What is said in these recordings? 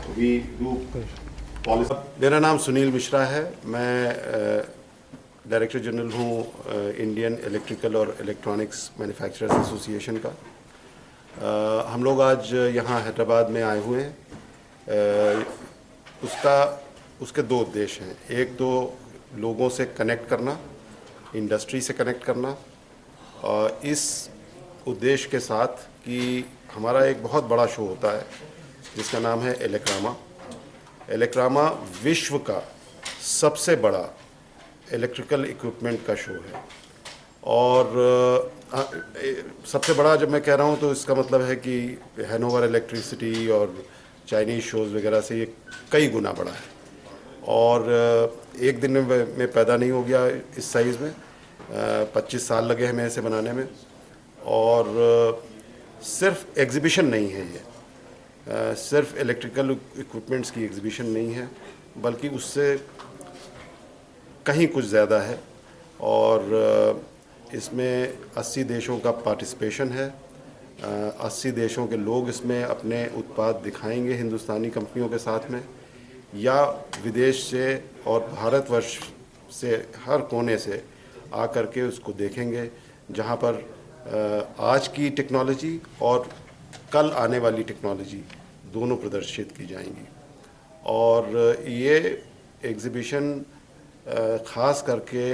We do policy. मेरा नाम सुनील मिश्रा है। मैं डायरेक्टर जनरल हूँ इंडियन इलेक्ट्रिकल और इलेक्ट्रॉनिक्स मैन्युफैक्चरर्स एसोसिएशन का। हम लोग आज यहाँ हैदराबाद में आए हुए हैं। उसके दो उद्देश्य हैं। एक तो लोगों से कनेक्ट करना, इंडस्ट्री से कनेक्ट करना, और इस उद्देश्य के साथ कि हमारा एक बहुत बड़ा शो होता है जिसका नाम है इलेक्रामा। इलेक्रामा विश्व का सबसे बड़ा इलेक्ट्रिकल इक्विपमेंट का शो है। और सबसे बड़ा जब मैं कह रहा हूँ तो इसका मतलब है कि हैनोवर इलेक्ट्रिसिटी और चाइनीज़ शोज़ वगैरह से ये कई गुना बड़ा है। और एक दिन में पैदा नहीं हो गया इस साइज़ में। 25 साल लगे हमें इसे बनाने में। और सिर्फ एग्ज़िबिशन नहीं है ये, सिर्फ इलेक्ट्रिकल इक्विपमेंट्स की एग्ज़िबिशन नहीं है, बल्कि उससे कहीं कुछ ज़्यादा है। और इसमें 80 देशों का पार्टिसिपेशन है। 80 देशों के लोग इसमें अपने उत्पाद दिखाएंगे हिंदुस्तानी कंपनियों के साथ में, या विदेश से और भारतवर्ष से हर कोने से आकर के उसको देखेंगे, जहाँ पर आज की टेक्नोलॉजी और कल आने वाली टेक्नोलॉजी दोनों प्रदर्शित की जाएंगी। और ये एग्ज़िबिशन ख़ास करके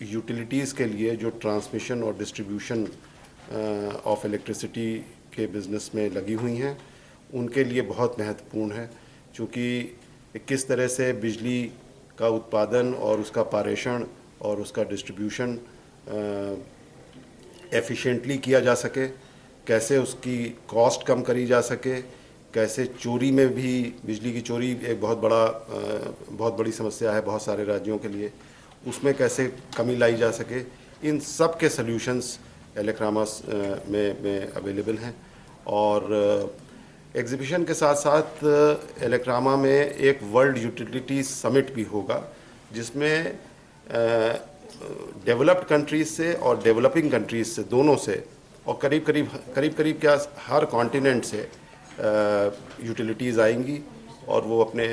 यूटिलिटीज़ के लिए जो ट्रांसमिशन और डिस्ट्रीब्यूशन ऑफ इलेक्ट्रिसिटी के बिज़नेस में लगी हुई हैं, उनके लिए बहुत महत्वपूर्ण है। क्योंकि किस तरह से बिजली का उत्पादन और उसका पारेषण और उसका डिस्ट्रीब्यूशन एफिशिएंटली किया जा सके, कैसे उसकी कॉस्ट कम करी जा सके, कैसे चोरी में भी, बिजली की चोरी एक बहुत बड़ी समस्या है बहुत सारे राज्यों के लिए, उसमें कैसे कमी लाई जा सके, इन सब के सॉल्यूशंस इलेक्रामास में अवेलेबल हैं। और एग्ज़िबिशन के साथ साथ इलेक्रामा में एक वर्ल्ड यूटिलिटी समिट भी होगा, जिसमें डेवलप्ड कंट्रीज़ से और डेवलपिंग कंट्रीज़ से, दोनों से, और करीब करीब क्या हर कॉन्टिनेंट से यूटिलिटीज़ आएंगी और वो अपने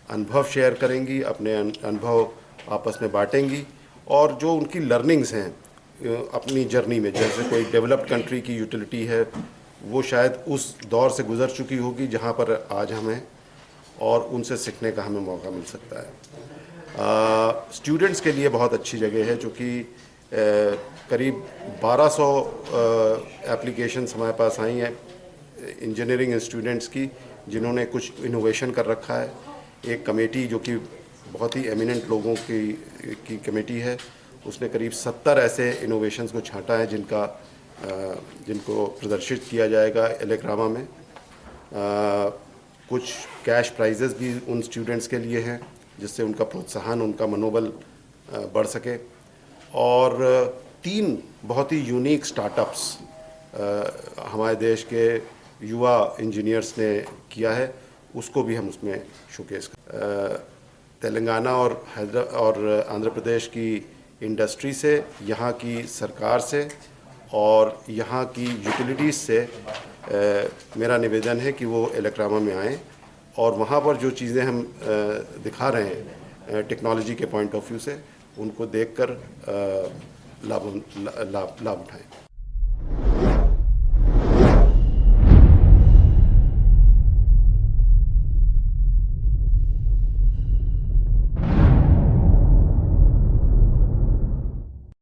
अनुभव शेयर करेंगी, अपने अनुभव आपस में बांटेंगी। और जो उनकी लर्निंग्स हैं अपनी जर्नी में, जैसे कोई डेवलप्ड कंट्री की यूटिलिटी है, वो शायद उस दौर से गुज़र चुकी होगी जहाँ पर आज हम हैं, और उनसे सीखने का हमें मौका मिल सकता है। स्टूडेंट्स के लिए बहुत अच्छी जगह है, चूँकि करीब 1200 एप्लीकेशंस हमारे पास आई हैं इंजीनियरिंग स्टूडेंट्स की, जिन्होंने कुछ इनोवेशन कर रखा है। एक कमेटी जो कि बहुत ही एमिनेंट लोगों की कमेटी है, उसने करीब 70 ऐसे इनोवेशंस को छांटा है जिनको प्रदर्शित किया जाएगा इलेक्रामा में। कुछ कैश प्राइजेस भी उन स्टूडेंट्स के लिए हैं, जिससे उनका प्रोत्साहन, उनका मनोबल बढ़ सके। और 3 बहुत ही यूनिक स्टार्टअप्स हमारे देश के युवा इंजीनियर्स ने किया है, उसको भी हम उसमें शोकेस तेलंगाना और आंध्र प्रदेश की इंडस्ट्री से, यहाँ की सरकार से और यहाँ की यूटिलिटीज़ से मेरा निवेदन है कि वो इलेक्रामा में आएँ, और वहाँ पर जो चीज़ें हम दिखा रहे हैं टेक्नोलॉजी के पॉइंट ऑफ व्यू से, उनको देखकर लाभ उठाएं।